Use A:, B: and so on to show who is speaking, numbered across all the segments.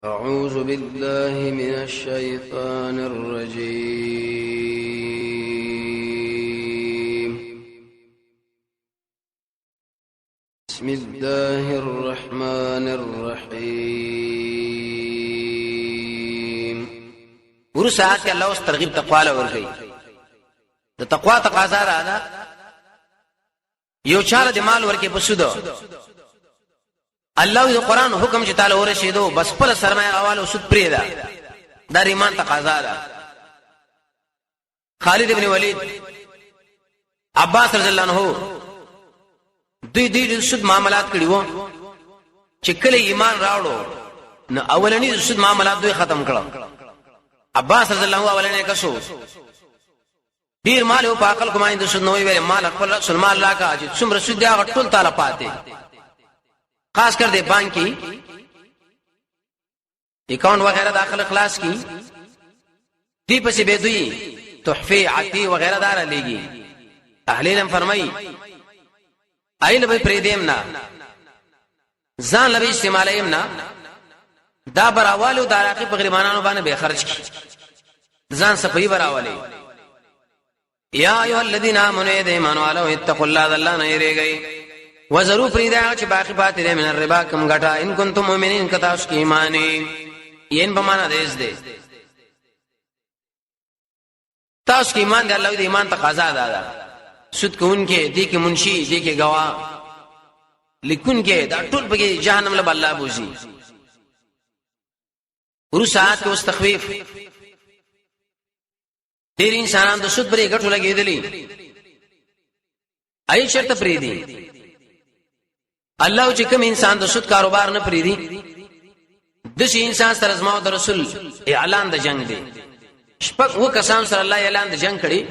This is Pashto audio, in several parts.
A: أعوذ بالله من الشيطان الرجيم. بسم الله الرحمن الرحيم.
B: ورسات کې الله اوس ترغیب تقوا له ورغی. د تقوا تقاضا ده یو چاله د مال ورکې پسودو الله د قران حکم چې تعالی ورشيدو بس پر سرمایه حواله سود پرې ده د ایمان تقاضا ده. خالد ابن ولید عباس رضی الله عنه دوی سود معاملات کړي وو چې کله ایمان راوړو نو اولنی سود معاملات دوی ختم کړو. عباس رضی الله عنه اولنی کسو ډیر مال او پاکل کومای د سود نوې ویل مال خپل رسول مال راکا چې څومره سود دی هغه ټول تعالی پاتې خاص کر دے بانک کی اکاؤنٹ وغیرہ داخل اخلاص کی دی پسی بیدوی تحفی عطی وغیرہ دارا لیگی اہل علم فرمائی ایل بھئی پریدیم نا زان لبی استعمالیم نا دا براوالو داراقی پغریبانانو بانے بے خرچ کی زان سپہی براوالی یا ایوہ الذین آمنوا اید ایمانو علو اتقوا اللہ داللہ نیرے گئی وزرو فریدا چې باقی پاتې ده من الربا کم غټا ان کنتم مؤمنین کتا اس کی ایمانی ین بمانا دیس دے تاسو کی ایمان دی الله دی ایمان تقاضا ده سود کون کې دی کې منشي دی کې گواه لیکون کې دا ټول بګي جهنم له الله بوزي ورسات کو استخفیف ډیر انسانان د سود پرې غټو لګېدلې ای شرط پرې دي الله چې کوم انسان د سود کاروبار نه پریدي د شي انسان سره زما او رسول اعلان د جنگ دی شپږ و کسان سره الله اعلان د جنگ کړي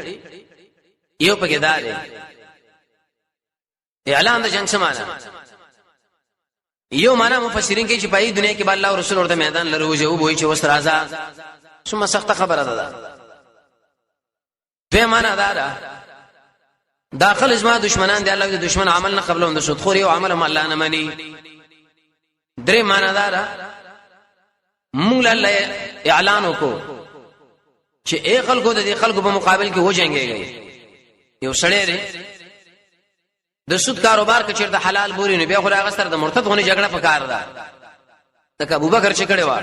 B: یو پکې دار اعلان د جنگ سمانه یو معنا مفسرین کې چې په دنیا کې الله او رسول ورته میدان لروځي او وایي چې وسر آزاد څومره سخت خبره ده به معنا دارا داخل ازما دشمنان دی الله د دشمن عمل نه قبلون د سود خوري او عمل هم الله نه مني درې معنا دارا موږ الله اعلان وکړو چې اے خلکو د دې خلکو په مقابل کې و جنگيږي یو سړی دی د سود کاروبار کې چیرته حلال بوري نه بیا خو هغه سره د مرتد غونې جګړه پکار ده تک ابوبکر چې کړي و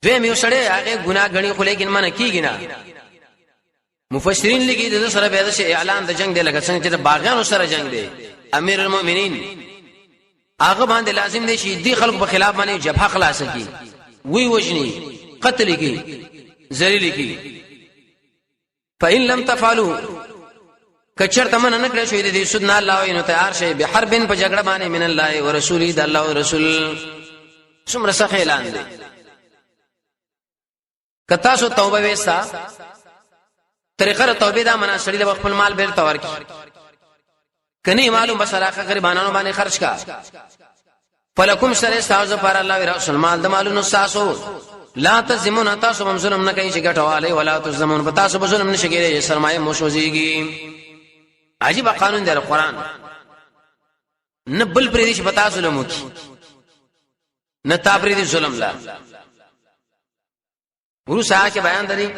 B: دوی یو سړی هغه ګناه غني خو لیکن منه کیږي نه مفسرین لګي د سره به د اعلان د جنگ دی لکه څنګه چې د باغیانو سره جنگ دی امیر المؤمنین هغه باندې لازم دی چې دی خلکو په خلاف باندې جبهه خلاص کی وی وجني قتل کی ذلیل کی فإن لم تفعلوا کچرته من نه کړی شوی دی سود نه الله وینو تیار شي به حربن په جګړه باندې من الله او رسول دی الله او رسول څومره سخت اعلان دی کتا سو توبه وستا طریقه توبې دا منا سړي د خپل مال بیر تور کی کني معلوم بسراخه غریبانو باندې خرج کا فلکم سر استاذ پر الله رسول مال د مالونو ساسو لا تزمون تاسو ظلم نه کوي چې ګټواله ولا تزمون تاسو ظلم نه شګيره سرمایه موشوزيږي عجیب قانون دی قرآن نه بل پرې دي چې پتا ظلم وکي نه تا پرې دي ظلم لا ورو ساه کې بیان دري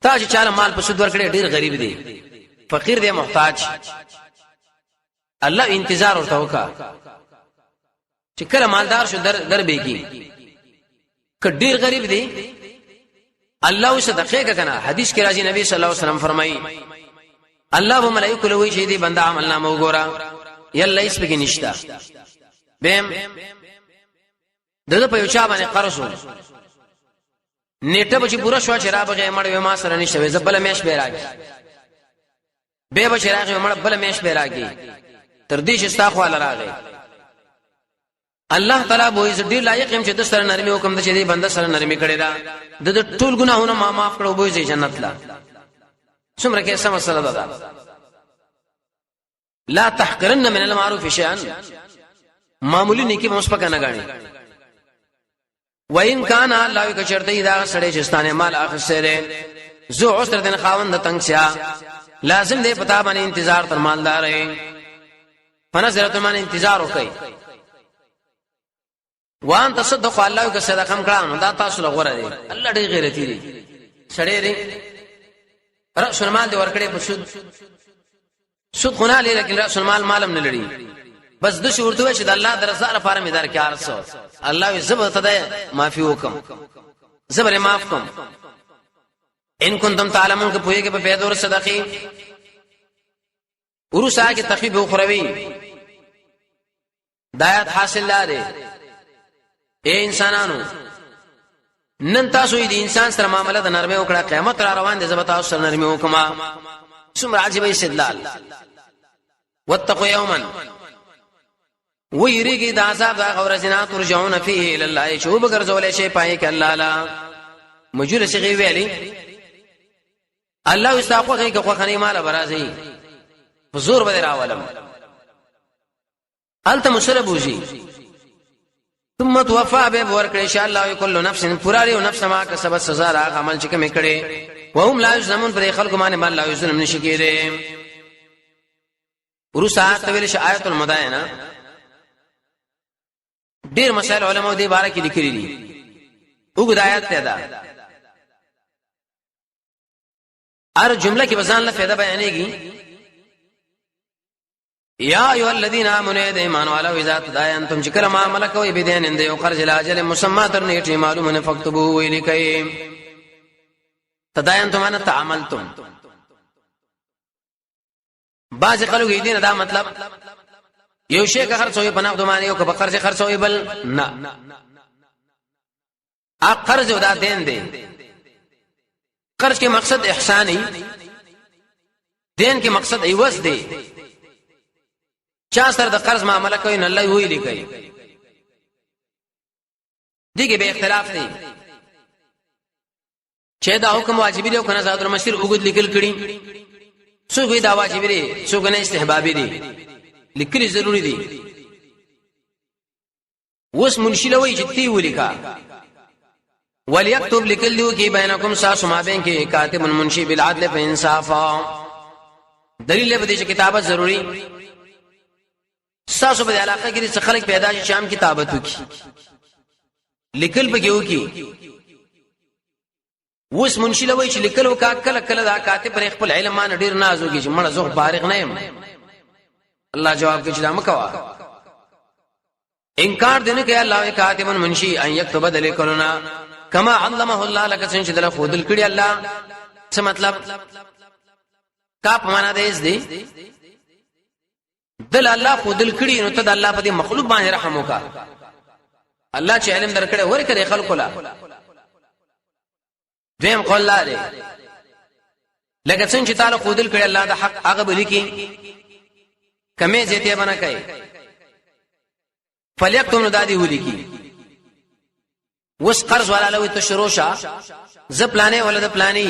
B: تا چې چاله مال په سود ورکړي ډیر غریب دی فقیر دی محتاج الله انتظار ورته وکا چې کله مالدار شو در بیږي ک ډیر غریب دی الله صدقه کنه حدیث کې راځي نبی صلی الله علیه وسلم فرمایي الله و ملائکه له وی شي دی بندا عمل نامه وګورا یلا ایس بګی نشتا بهم دغه په یو چا باندې قرض نیټه بچی پورا شو شراب غې مړ و ما سره نشته زبل میش به راګي به به شراغ مړ بل میش به راګي تر دې چې ستا خو راغی الله تعالی به عزت دی لایق هم چې د سره نرمي حکم د چې دی بنده سره نرمي کړي دا د ټول ګناهونه ما معاف کړو به جنت لا څومره کې سم مسله ده لا تحقرن من المعروف شيئا معمولی نیکی مو سپک نه غاڼي وین کان الله یک چرته دا سړی چې ستانه مال اخسره زو عسر دین خاوند تنگسیا لازم دی پتا باندې انتظار تر مالدار ہے فنظرت من انتظار وکي وان تصدقوا الله که صدقه کړه دا تاسو لغوره دي الله دې غیرتی دي سړی دې رأس المال دې ورکړې په سود خونه لري لیکن رأس المال مالم نه لري بس د شورته چې د الله درزه لپاره مې درکار سو الله زبر ته معافي وکم زبر معاف کوم ان کنتم تعلمون که پوهیږي په پیدا ور صدقې ورسا کې تخفیف اخروی دایات حاصل لاره اے انسانانو نن تاسو دې انسان سره معاملې د نرمه وکړه قیامت را روان دي زبتا سره نرمه وکما څومره عجیب استدلال واتقوا یوما ويريږي د عذاب د غورزنا ترجعون فيه الى الله شو بغرزول شي پای کې الله لا مجور شي ویلي الله استاقو کې خو خني مال برازي حضور بدر اولم الته مسربوجي ثم توفى به ورکړي ان شاء الله كل نفس پراري او نفس ما کسبت سزا را عمل چې کوم کړي وهم لا يظلمون پر خلق باندې مال لا يظلم نشي کېده ورسا تویل ش آیت المدائنه ډیر مسائل علماء دې باره کې لیکلي دي وګ آیات ته ده هر جمله کې بزان له فائدہ بیانېږي یا ایها الذین آمنوا ایمان والو اذا تداینتم شکر ما ملکوا بدین اند یو قرض لاجل مسمى تر نیټه معلومه فكتبوه ویلکای تداینتم ان تعاملتم باز خلک دې دا مطلب یو شی که خرڅوي پناه دومانه یو که قرض خرڅوي بل نه ا قرض ودا دین دی قرض کې مقصد احسانی دین کې مقصد ایواز دی چا سره د قرض معاملې کوي نه الله وی لیکي دغه به اختلاف دی چې دا حکم واجب دی او کنه زاد المسیر وګد لیکل کړي څو وی دا واجب دی څو کنه استحبابي دی لیکل ضروری دی وس منشي لوي چې تی ولیکا وليكتب لكل کی بینکم ساس ما بین کې کاتب منشي بالعدل فانصاف دلیل به دې چې کتابت ضروری ساسو په علاقه کې څه خلک پیدا شي شام کتابت وکي لیکل به وکي وس منشي لوي چې لیکل وکا کله کله دا کاتب پر خپل علم باندې ډیر نازوږي چې مړ زغ فارغ نه يم الله جواب کې چې دا مکوا انکار دینه کې الله کاتب منشي ان يكتب دلیکلنا کما علمه الله لك څنګه چې دل خودل کړي الله څه مطلب کا په معنا دې دې دل الله خودل کړي نو ته د الله په دې مخلوق باندې رحم وکا الله چې علم درکړي ورکړي خلق لا دیم قول الله دې لکه څنګه چې تعالی خودل کړي الله د حق هغه بلی کې کمه زیته بنا کوي فلیکتم دادی ودی کی وس قرض والا لوي تشروشا ز پلانې ولدا پلانې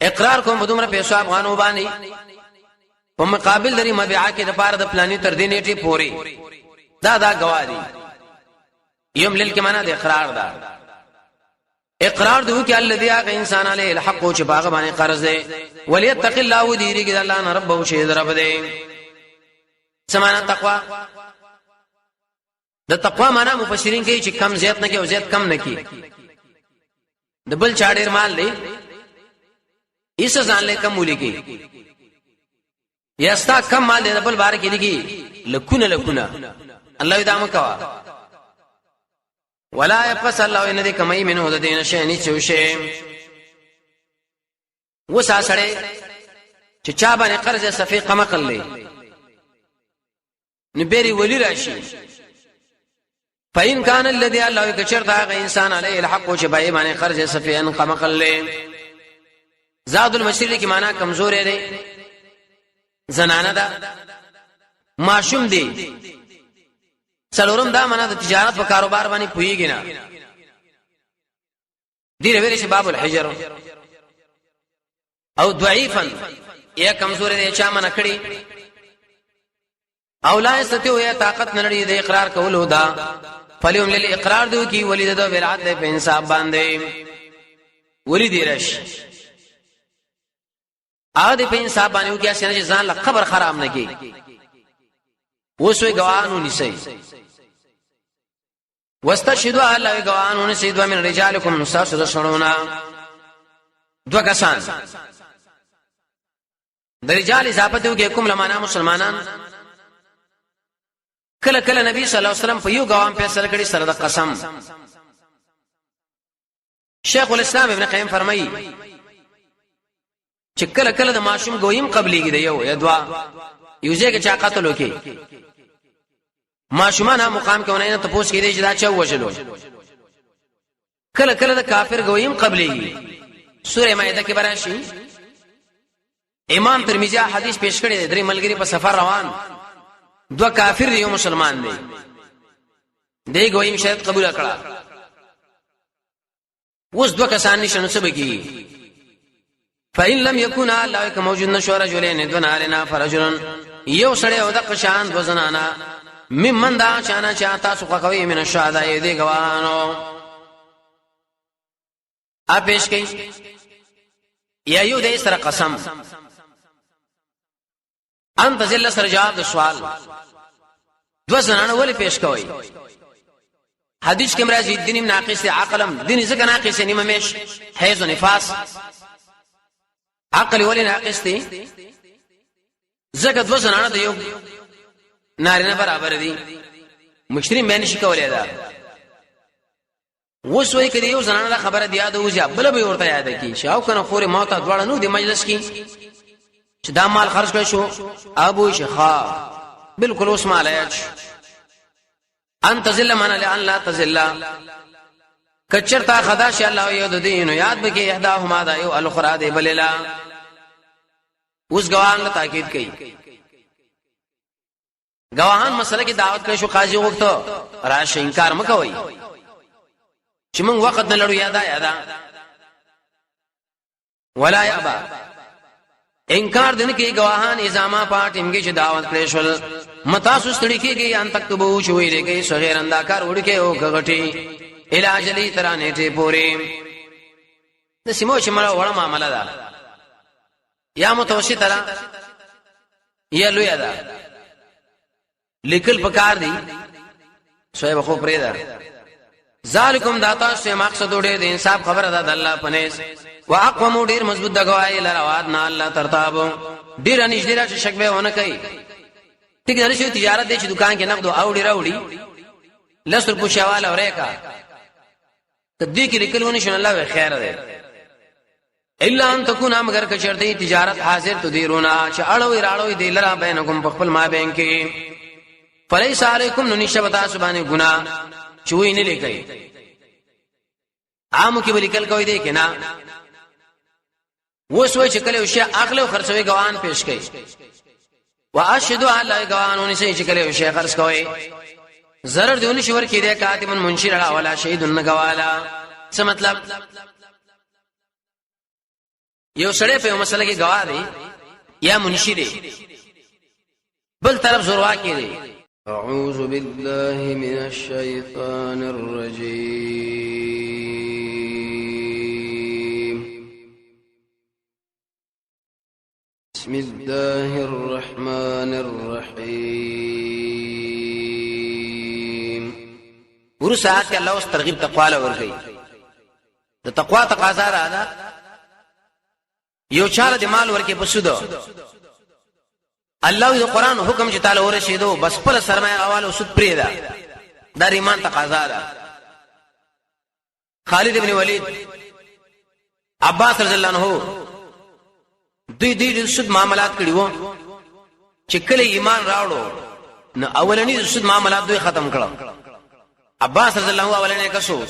B: اقرار کوم بدومره پیسو افغانو باندې په مقابل لري مبيعه کې د پاره د پلانې تر دې نیټه پوري دا گواهی یم لیل کې معنا د اقرار دا اقرار دو کې الذي هغه انسان علی الحق او چې باغ باندې قرض دی وليتق الله وديري کې الله نه رب او شي رب دی سمانا تقوا د تقوا معنا مفسرین کوي چې کم زیات نه کې او زیات کم نه کې د بل چا ډیر مال دی ایسه ځان له کم ولي کې یا ستا کم مال دی د بل بار کې دي لکونه الله دې امر کوا ولا يقص الله ان دې کمای منه د دین شي نه چوشه وسا سره چې چا باندې قرض صفیقه مقلې نبيري ولي راشي فإن كان الذي الله كشرط هذا انسان عليه الحق چې بای باندې قرض صفیان قمقلې زاد المشرق کی معنا کمزور دی زنانه ده معشوم دی څلورم دا معنا د تجارت په کاروبار باندې پويږي نه دی ویل شي باب الحجر او ضعيفا یا کمزور دی چا معنا کړي او لا استطيع یا طاقت نه لري د اقرار کولو دا فليوم للاقرار دو کی ولید د ولادت په انصاف باندې ولید رش ا دې په انصاف باندې وکیا چې ځان له خبر خراب نه کی وسوي غوانو نشي واستشهدوا الله غوانون سيدوا من رجالكم نساسو رسولنا دو کسان د رجال اضافه دی کوم لمانا مسلمانان کله کله نبی صلی الله علیه وسلم په یو غوام فیصله کړي سره د قسم. شیخ الاسلام ابن قیم فرمایي چې کله کله د ماشوم ګویم قبليږي دی یو یا دوا یوځه کې چا قتل وکي ماشومان مقام کې ونه ته پوښتنه کیږي چې دا چا وژلو. کله کله د کافر ګویم قبليږي. سوره مائده کې براشي امام ترمذی حدیث پیش کړی درې ملګری په سفر روان دو کافر دی یو مسلمان دی دی ګویم شرط قبول کړه. اوس دو کسان نشنو سبکی فإن لم يكن الله موجود نشو رجلين دون علينا فرجل یو سړی او د قشان دو زنانا ممن دا چانا چاته سو کوي من الشهداء دی ګوانو ا پیش کئ یا یو د سره قسم انت ذل سره جواب د سوال دو زنانه ولې پیش کوي. حدیث کې مرাজি دین ناقص عقلم دین زګ ناقص نیمه مش حیض و نفاس عقل ولې ناقص دي زګ دو زنانه د یو نارینه برابر دي مشرین مې نشي کولای دا وسوي کړي یو زنانه خبره دی یاد وځه بل به ورته یاد کی شاو کنه خوري موت دواړه نو دی مجلس کې چې دا مال خرج کړی شو ابو شيخا بالکل اوس مال یاچ انت ذل من لعن لا تذل کچرتا خدا ش الله یو د دین یاد به کې احداهما دا یو الاخرى دی بللا اوس ګواهان له تاکید کوي. ګواهان مسله کې دعوت کړی شو قاضي وغوښته راشه انکار مکوئ چې موږ وخت نه لړو یادا ولا یابا انکار دین کې ګواهان ازامه پاتېږي چې دعوت کړی شول متاسو ستړي کېږي ان تکتبو شوې لري صغیر انداکار وړکه او غټي علاج لې ترانه ته پوري د سیمو چې مړه وړه معاملې ده یا متوسط را یا لوی ده لیکل پکار دي شوی خو پرې ده ذالکم داتا سے مقصد وړي د انصاف خبره ده د الله پنيس واقوم ډیر مضبوط دغوای لرواد نه الله ترتاب ډیر انش ډیر شک به ونه کوي. ټیک ده چې تجارت دي چې دکان کې نقد او ډیر راوړي لسر پوښاواله ورېکا تدې کې لیکلونه شنه الله خیر ده الا ان تكون مگر که شرطي تجارت حاضر تديرونه چې اړوي راړوي دی لرا بینکم په خپل ما بین کې فلیس علیکم نشبتا سبحانه ګنا چوي نه لیکي عام کې ولیکل کوي دی کنه وسوي چې کله شي اخله او خرڅوي ګوان پیش کوي واشهد الله ګوانونه چې کله شي خرڅ کوي zarar دیونه شور کې دی کاتبن منشر ولا شهیدن غوالا څه مطلب یو سړی په مسله کې گواه دی یا منشي دی بل طرف زوروا کې دی.
A: اعوذ بالله من الشیطان الرجیم بسم الله الرحمن الرحیم.
B: ورسات الله اوس ترغیب تقوا له ورغی د تقوا تقاضا ده یو چاله د مال ورکه پسودو الله د قران حکم چې تعالی ورشیدو بس پر سرمایه حواله سود پریدا د ایمان تقاضا ده. خالد ابن ولید عباس رضی الله عنه دوی سود معاملات کړیو چې کله ایمان راوړو نو اولنی سود معاملات دوی ختم کړو. عباس رضی الله عنه اولنی کسو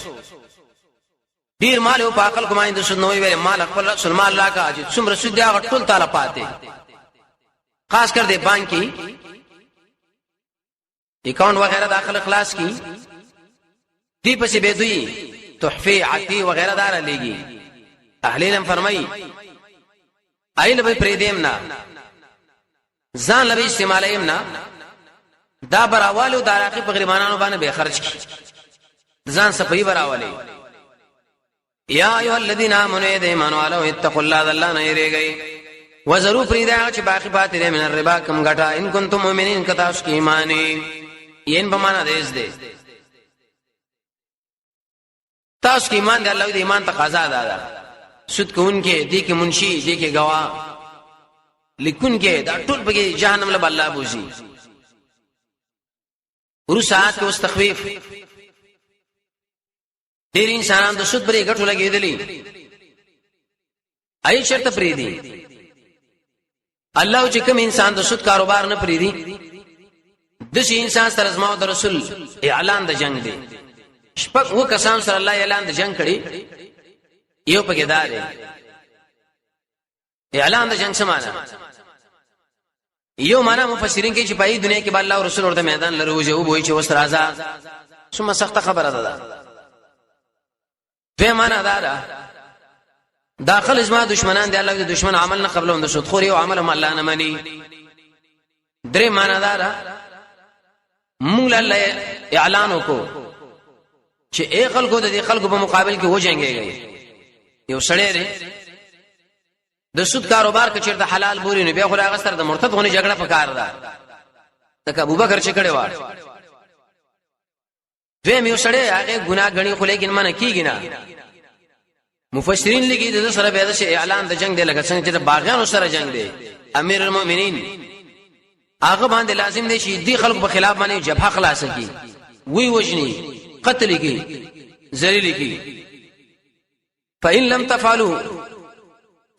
B: ډیر مال او پاکل کومای د سود نوې ویل مال خپل رسول مال لا کا چې څومره سود دی هغه ټول تعالی پاتې خاص کر دې بانکی اکاؤنٹ وغیرہ داخل خلاص کی دی پسې به دوی تحفه عطی وغیرہ دار لګي. اهل علم فرمایي ایله به پریدیم نه ځان لوي استعمالیم نه دا براوالو دراقي په غریبانو باندې به خرج کی ځان صفای براوالي. یا ایها الذین آمنوا ایمانوا علی اتقوا الله الله نه یریږي وزرو فریدا چې باقی پاتې من الربا کم غټا ان کنتم مؤمنین کتا اس کی ایمانی ین بمانا دیس دے تاسو کې ایمان دی الله دې ایمان تقاضا ده سود کوونکې دې کې منشي دې کې گواه لیکونکې دا ټول به جهنم له الله بوزي ورسات او تخفیف ډېر انسانان د سود پرې غټو لګېدلې ای شرط پرې دي الله چې کوم انسان د سود کاروبار نه پرې دي د شي انسان سره زما او رسول اعلان د جنگ دی شپږ و کسان سره الله اعلان د جنگ کړي یو پکې دار اعلان د جنگ سمانه یو معنا مفسرین کې چې په دنیا کې الله او رسول ورته میدان لروځي او وایي چې وس راځه څومره سخت خبره ده په معنا دا داخل ازما دشمنان دی الله د دشمن عمل نه قبلون د سودخوري او عمل هم الله نه مانی درې معنا دا موږ الله اعلان وکړو چې اے خلکو د دې خلکو په مقابل کې و جنگيږي یو سړی دی د سود کاروبار کې چیرته حلال بوري نه بیا خو هغه سره د مرتد غونې جګړه پکار ده تک ابوبکر چې کړي و دوی یو سړی هغه ګناه غني خو لیکن منه کیږي نه مفسرین لګي د سره به د اعلان د جنگ دی لکه څنګه چې د باغیانو سره جنگ دی امیر المؤمنین هغه باندې لازم دی چې دی خلکو په خلاف باندې جبهه خلاص کی وی وجني قتل کی ذلیل کی فإن لم تفعلوا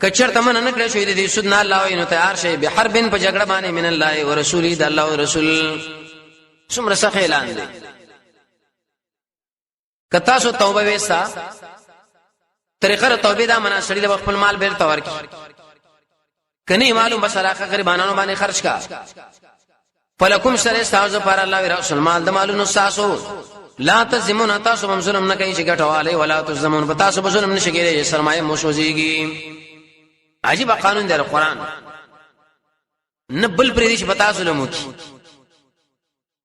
B: کچرته من نه کړی شوی د دې سود نه الله وینو تیار شي به حربن په جګړه باندې من الله او رسولي د الله او رسول څومره سخت اعلان دی کتا سو توبه وستا طریقه توبه دا منا سړی د خپل مال بیرته ورکی کني معلوم بس راخه غریبانو باندې خرج کا فلکم سره استاذ پر الله او رسول مال د مالونو ساسو لا تزمون تاسو ظلم نه کوي چې ګټواله ولا تزمون تاسو ظلم نشي کېږي سرمایه موشوزيږي عجیب قانون دی قرآن نه بل پرې دي چې پتا ظلم وکي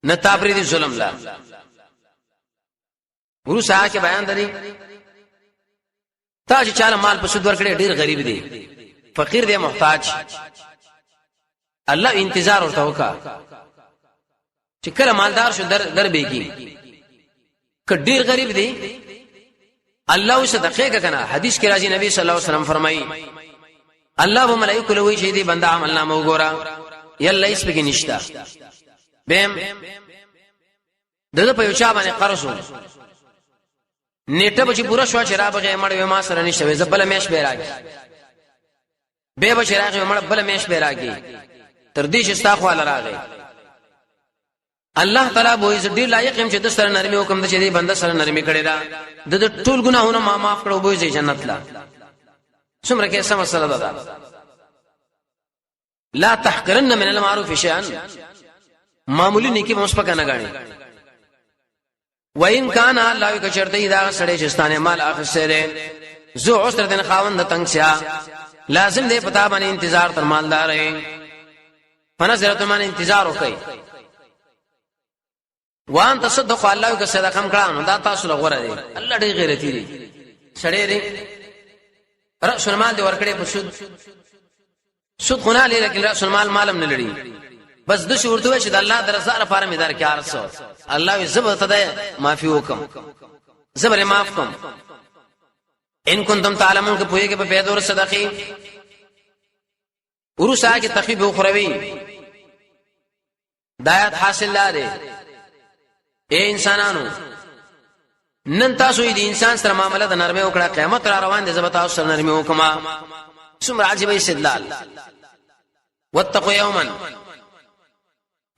B: نه تا پرې دي ظلم لا ورو ساه کې بیان دري تا چې چاله مال په سود ورکړي ډیر غریب دی فقیر دی محتاج الله انتظار ورته وکا چې کله مالدار شو در بیږي کډیر غریب دی الله صدقه کنه حدیث کې راځي نبی صلی الله علیه وسلم فرمایي الله و ملائکه له وی شي دی بندا عمل نامه وګورا یلا ایس بګی نشتا بهم دغه په یو چا باندې قرض و نیټه به چې پورا شو چې را بغه مړ ما سره نشته زبل میش به راګي به به راغی مړ بل میش به راګي تر دې چې ستا خو راغی الله تعالی به عزت ډیر لایق هم چې د سره نرمي حکم د چې دی بنده سره نرمي کړي دا د ټول ګناهونه معاف کړو به جنت لا څومره کې سم مسله ده لا تحقرن من المعروف شيئا معمولی نیکی موږ پکې نه غاڼي وین کان الله کچرته دا سړی چې ستانه مال اخسره زو عسر دین خاوند تنگسیا لازم دی پتا باندې انتظار تر مالدار ہے فنظرت من انتظار وکي وان تصدق الله که صدقه کم کړه دا تاسو له غوړه دی الله دې غیرتی دی سړی دی رأس المال دی ورکړې په سود خنا لري لیکن رأس المال مالم نه لري بس د شو ورته چې د الله درزه لپاره می درکار سو الله زبر ته معافي وکم زبر معاف کوم ان کنتم تعلمون که پوهیږي په پیدا ور صدقې ورسا کې تخفیف اخروی دایات حاصل لاره اے انسانانو نن تاسو دې انسان سره معاملې د نرمه وکړه قیامت را روان دي زبتا او سره نرمه وکما څومره عجیب استدلال واتقوا یوما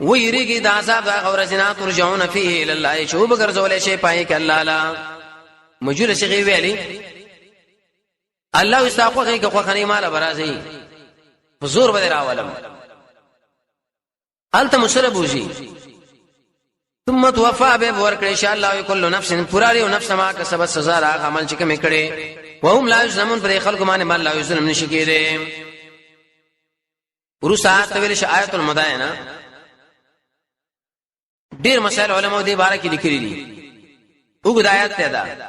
B: ويريږي د عذاب د غورزنات ترجعون فيه الى الله شوب ګرځول شي پای کې الله لا مجور شي ویلي الله استاقو کې خو خني مال برازي حضور بدر اولم انت مسربوجي ثم توفى به ورکړي ان شاء الله كل نفس پراري او نفس ما کسبت سزا را عمل چې کوم کړي وهم لا يظلمون پر خلق باندې مال لا يظلم نشي کېده ورسات ویل شي آیت المدائنه ډیر مسائل علماء دې باره کې لیکلي دي وګد آیات ته ده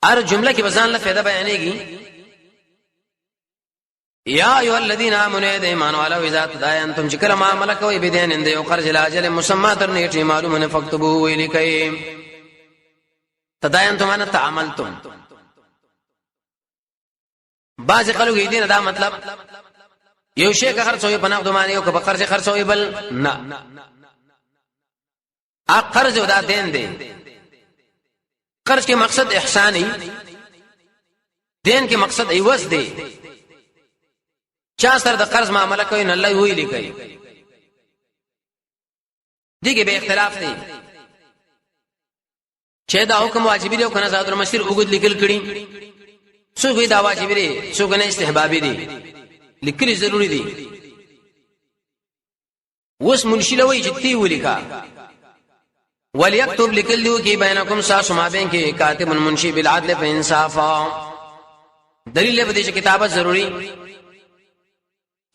B: هر جمله کې بزان له فائدہ بیانېږي یا ایها الذین آمنوا ایمان والو اذا تداینتم شکر ما ملک و بدین اند یو قرض لاجل مسما تر نیټه معلومه فكتبوا ولیکئ تداینتم ان تعاملتم. بعض خلک یې دین دا مطلب یو شی که خرڅوي په نقد باندې او که په قرض خرڅوي بل نه. ا قرض ودا دین دی. قرض کې مقصد احسانی، دین کې مقصد ایواز دی. چا سره د قرض معاملې کوي نه الله وی لیکي. دغه به اختلاف دی چې دا حکم واجبي دی او کنه زاد المسیر وګد لیکل کړي. څوک وی دا واجبي دی څوک نه استحبابي دی، لیکل ضروری دی. وس منشي لوي چې تی ولیکا وليكتب لیکل دیو کې بینکم ساس ما بین کې کاتب منشي بالعدل فانصاف. دلیل به دې چې کتابت ضروری.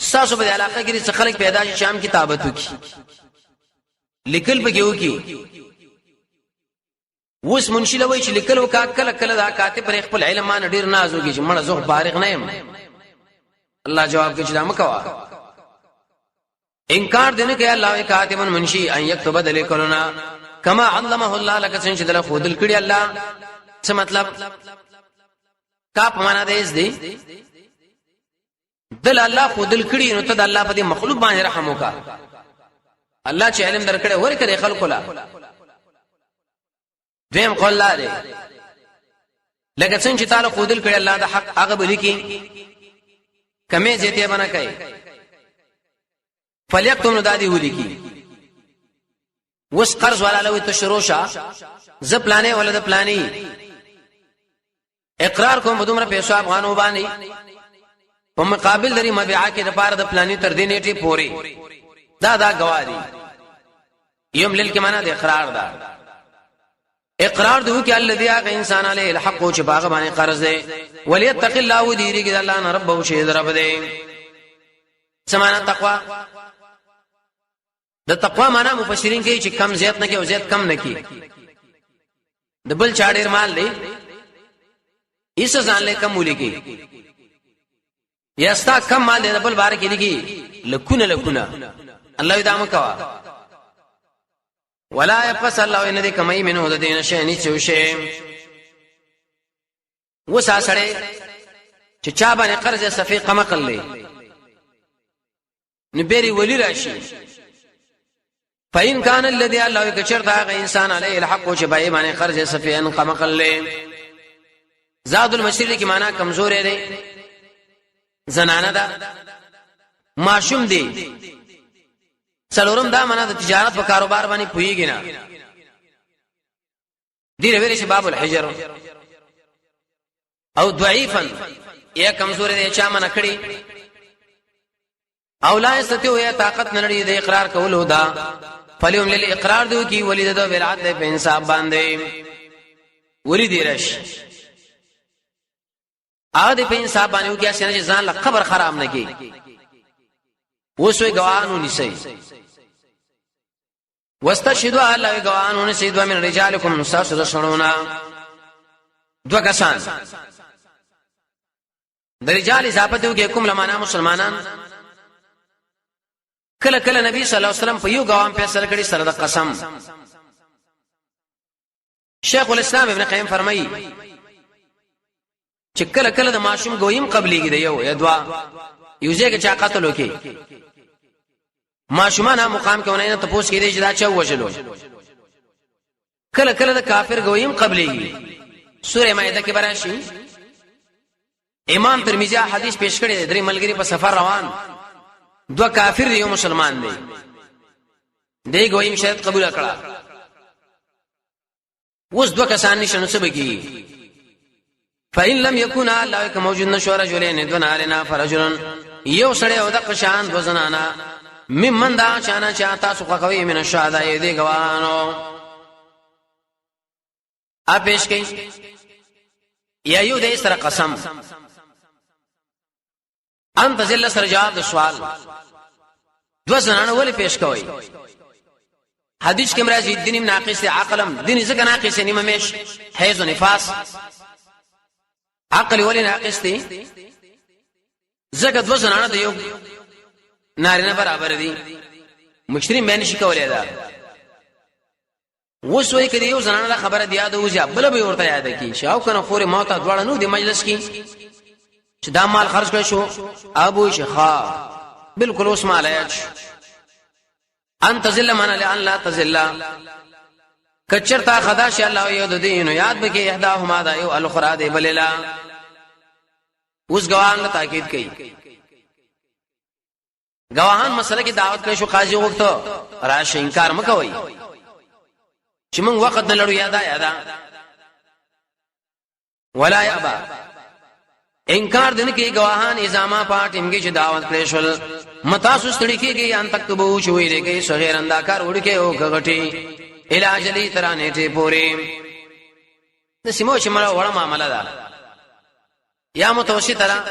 B: ساسو په علاقه کې څه خلک پیدا شي شام کتابت وکي لیکل به کیږي. وس منشي لوي چې لیکل وکا کله کله دا کاتب پر خپل علم باندې ډیر نازوږي چې مړه زغ فارغ نه يم. الله جواب کوي چې دا مکوا انکار دینه کوي. الله کاتب منشي ان یكتب بدل کولنا کما علمه الله لك څنګه دل خودل کړي الله. څه مطلب؟ کا په معنا ده دې دل الله خودل کړي نو ته د الله په دې مخلوق باندې رحم وکا. الله چې علم درکړي ورکړي خلق لا دیم قول لا دې لکه څنګه چې تعالی خودل کړي الله د حق هغه بلی کې کمه زیته بنا کوي فلیکتم نو دادی ولي کې. وس قرض والا لوي تشروشا ز پلانې ولدا پلانې اقرار کوم بدومره پیسو افغانو باندې په مقابل لري مبيعه کې د پاره د پلانې تر دې نیټه پوري دا گواهی یم لیل کې معنا د اقرار دا. اقرار دو کې الذي هغه انسان علی الحق او چې باغ باندې قرض دی وليتق الله وديري کې الله نه رب او شه رب دی. سمانه تقوا د تقوا معنا مفسرین کوي چې کم زیات نه کې او زیات کم نه کې. د بل چا ډیر مال دی ایس ځان له کم ولي کې یا ستا کم مال دی د بل بار کې لګي لکونه الله دې کوا ولا يقص الله ان دې کمای منه د دین شي نه چوشه. وسا سره چې چا باندې قرض صفیقه مقل لې نبيري ولي راشي. فإن كان الذي الله يكشر دا انسان عليه الحق چې بای باندې قرض صفیان قمقل لې. زاد المشرق کی معنا کمزور دی، زنانه ده، معشوم دی. څلورم دا معنا د تجارت او کاروبار باندې پويږي نه. دی ویل شي باب الحجر او ضعيفا یا کمزور دی چا معنا کړي او لا استطيع یا طاقت نه لري د اقرار کولو دا فلیوم للاقرار دو کی ولید دو بالعدل په انصاف باندې ولید رش اده په انصاف باندې وکیا چې ځان له خبر خراب نه کی وسوي گواهانو نسی واستشهدوا الله گواهانو نسی دو من رجالکم ساسو شړونا دو کسان د رجال اضافه یو کې کوم لمانه مسلمانان کله کله نبی صلی الله علیه وسلم په یو غوام فیصله کړي سره د قسم. شیخ الاسلام ابن قیم فرمایي چې کله کله د معصوم ګویم قبليږي د یو یا دوا یوځه کې چا قتل وکي معصومانه مقام کې ونه ته پوښتنه کیږي چې دا چا وژلو. کله کله د کافر ګویم قبليږي. سوره مائده کې براشي امام ترمذی حدیث پیش کړی درې ملګری په سفر روان دو کافر دی یو مسلمان دی دی ګویم شرط قبول کړه. وس دو کسان نشنو سبکی فإن لم يكن الله موجود نشو رجلين دون علينا فرجل یو سړی او د قشان دو زنانا ممن دا چانا چاته سو کوي من الشهداء دی ګوانو اپیش کئ یا یو د سره قسم انت ذل سره جواب د سوال دو زنانه ولې پیش کوي. حدیث کې مرضی دین ناقص عقلم دین څنګه ناقص نیمه مش حیض و نفاس عقل ولې ناقص دي زګد دو زنانه د یو نارینه برابر دي مشرین باندې شي کولای دا وسوي کړي یو زنانه خبره دی یاد وځي بل به ورته یاد کی شاو کنه خوري موت دواړه نو د مجلس کې چې دا مال خرج کړ شو ابو شخا بالکل اوس مال یاچ ان تزل من لان لا تزل کچرتا خدا ش الله یو د دین یاد به کې احداهما دا یو الاخرى دی بللا اوس ګواهان له تاکید کوي ګواهان مسله کې دعوت کړي شو قاضي وغوښته راشه انکار مکوئ چې موږ وخت نه لړو یادا ولا یابا انکار دن کې ګواهان ازامه پاتم کې چې دعوت کړي شول متاسو ستړي کېږي ان تکتبو شوې لري صغیر انداکار وړکه او غټي علاج لې ترانه ته پوري د سیمو چې مړه وړه معاملې ده یا متوسطه ده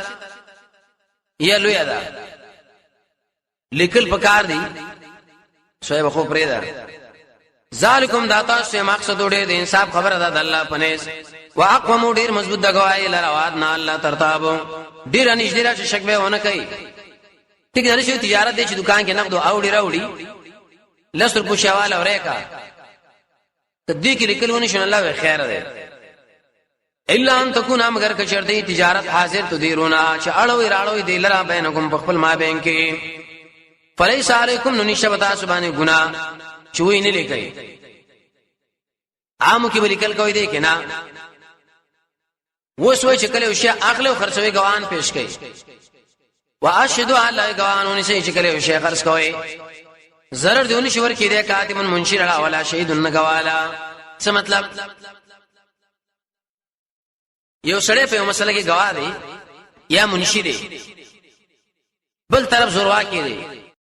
B: یا لوی ده لیکل پکار دي شوی خو پرې ده ذالکم داتا سے مقصد وړي د انصاف خبره ده د الله پنيس واقوم ډیر مضبوط دغوای لرواد نه الله ترتاب ډیر انشدرا چې شک به ونه کوي ټیک نه شي تجارت دي چې دکان کې نقد او ډیر راوړي لسر پوښاواله اورېکا تدې کې لیکلونه شنه الله خیر ده الا ان تكون مگر کچرته تجارت حاضر تدیرونا چې اړوي راړوي دی لرا بینکم خپل ما بین کې فلیس علیکم نشبتا سبحانه ګنا چوي نه لیکي عامو کې ولیکل کوي دی کنه وسوي چې کله وشي اخلو خرڅوي ګوان پیش کوي واشهد علی ګوانونه چې کله وشي خرڅ کوي zarar دیونه شور کې دی کاتمن منشر ولا شهیدن غوالا څه مطلب یو سړی په مسله کې گواه دی یا منشر دی بل طرف زوروا کې دی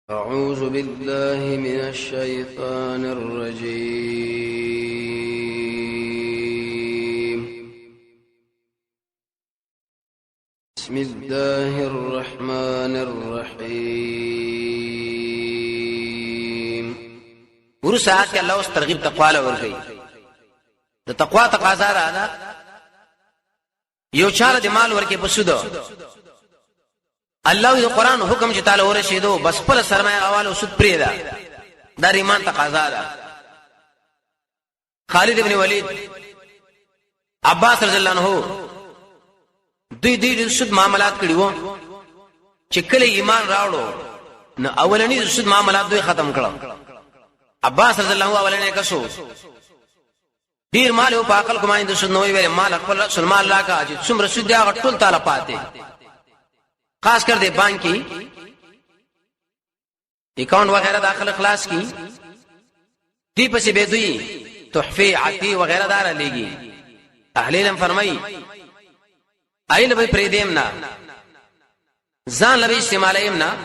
A: اعوذ بالله من الشیطان الرجیم بسم الله الرحمن الرحیم
B: ورسات کې الله اوس ترغیب تقوا له ورغی د تقوا تقاضا ده یو چاله د مال ورکه په سود الله د قران حکم چې تعالی ورشیدو بس پر سرمایه حواله سود پرې ده د ایمان تقاضا ده خالد ابن ولید عباس رضی الله عنه دوی سود معاملات کړیو چې کله ایمان راوړو نو اولنی سود معاملات دوی ختم کړو عباس رضی الله عنه اولنی کسو ډیر مال او پاکل کومای د سود نوې ویل مال خپل سلمان الله کا چې څومره سود دی ټول تعالی پاتې خاص کر دې بانکی اکاؤنٹ وغیرہ داخل خلاص کی دی پسې به دوی تحفه عتی وغیرہ دار لګي تحلیل فرمایي ایله به پریدیم نه ځان لوي استعمالیم نه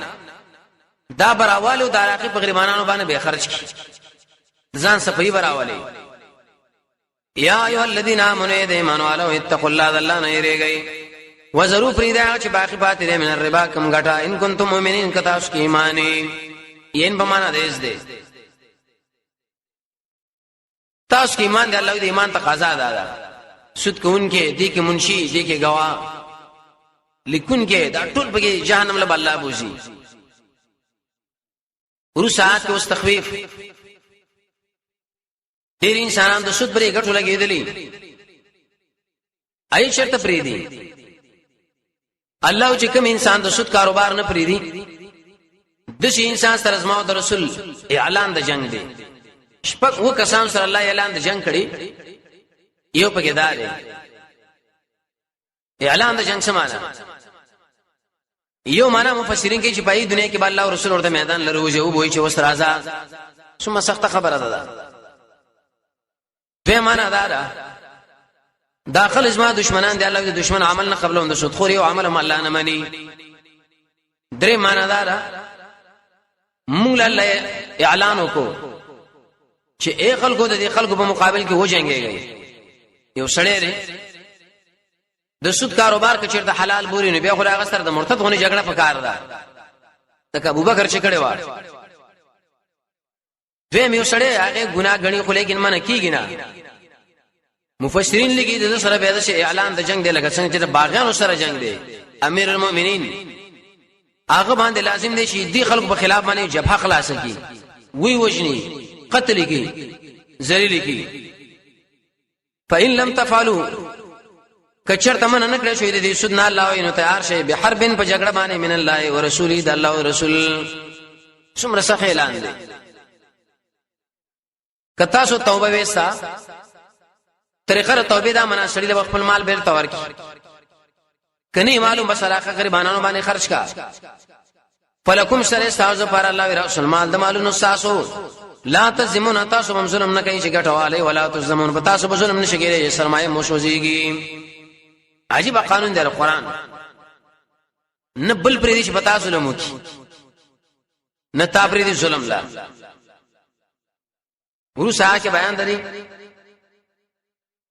B: دا براوالو دراقي په غریبانو باندې به خرج کی ځان صفای براوالي یا ایها الذین آمنوا ایمانوا علی اتقوا الله الله نه یریږي وزرو پریدا چې باقی پاتې ده من الربا کم غټا ان کنتم مؤمنین کتا اس کی ایمانی ین په معنا دیس ده تاسو کی ایمان دی الله دی ایمان تقاضا ده سود کوونکې دي کې منشي دي کې گواه لیکونکې دا ټول به جهنم له الله بوزي ورسات کو تخفیف ډیر انسانان د سود پرې غټو لګېدلې اي شرط پرې دي الله چې کوم انسان د سود کاروبار نه پرې دي د شي انسان سره زما او رسول اعلان د جنگ دی شپږ و کسان سره الله اعلان د جنگ کړي یو پکې دار اعلان د جنگ سمانه یو معنا مفسرین کې چې په دنیا کې الله او رسول ورته میدان لروځي او وایي چې وستر آزاد څومره سخت خبره ده به معنا ده داخل ازما دشمنان دی الله د دشمن عمل نه قبلون د سود خوري او عمل هم الله نه مانی درې معنا ده موږ الله اعلان وکړو چې اے خلکو د دې خلکو په مقابل کې وځنګيږي یو سړی دی د سود کاروبار کې چیرته حلال بوري نه بیا خو هغه سره د مرتد غونې جګړه پکار ده تک ابوبکر چې کړي و دوی یو سړی هغه ګناه غني خو لیکن منه کیږي نه مفسرین لګي د سره به د اعلان د جنگ دی لکه څنګه چې باغیانو سره جنگ دی امیر المؤمنین هغه باندې لازم دی چې دی خلکو په خلاف باندې جبهه خلاص کړي وی وجني قتل کی ذلیل کی فإن لم تفعلوا کچر تمن نه کړی شوی دې سود نه الله وینو تیار شي به حربن په جګړه باندې من الله او رسوله د الله او رسول څومره سخت اعلان دی کتا سو توبه وستا طریقه توبه دا منا سړي د خپل مال بیر تور کی کني معلوم بسراخه غریبانو باندې خرج کا فلکم سره استاذ پر الله و رسول مال د مالونو ساسو لا تزمون تاسو هم ظلم نه کوي چې ګټواله ولا تزمون په تاسو ظلم نشي کېږي سرمایه موشوزيږي عجیب قانون دی قرآن نه بل پرې دي چې پتا ظلم وکي نه تا پرې دي ظلم لا ګورو ساه کې بیان دري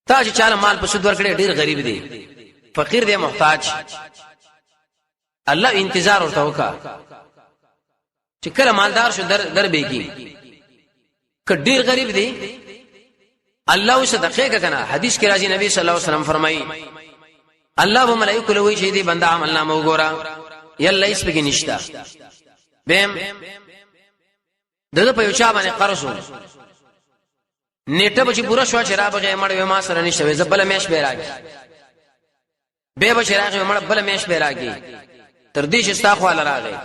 B: تا چې چاله مال په سود ورکړي ډیر غریب دی فقیر دی محتاج الله انتظار ورته وکا چې کله مالدار شو در بیگی ک ډیر غریب دی الله صدقه کنه حدیث کې راځي نبی صلی الله علیه وسلم فرمایي الله و ملائکه له وی چې دی بنده عمل نامه وګورا یلا ایس بګی نشتا بهم دغه په یو چا باندې قرض نیټه به چې پورا شو شراب غې مړ و ما سره نشته زبل میش به راګي به به شراغ مړ بل میش به راګي تر دې چې ستا خو راغی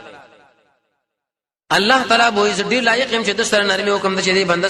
B: الله تعالی به عزت دی لایق هم چې د سره نرمي حکم د چې دی بنده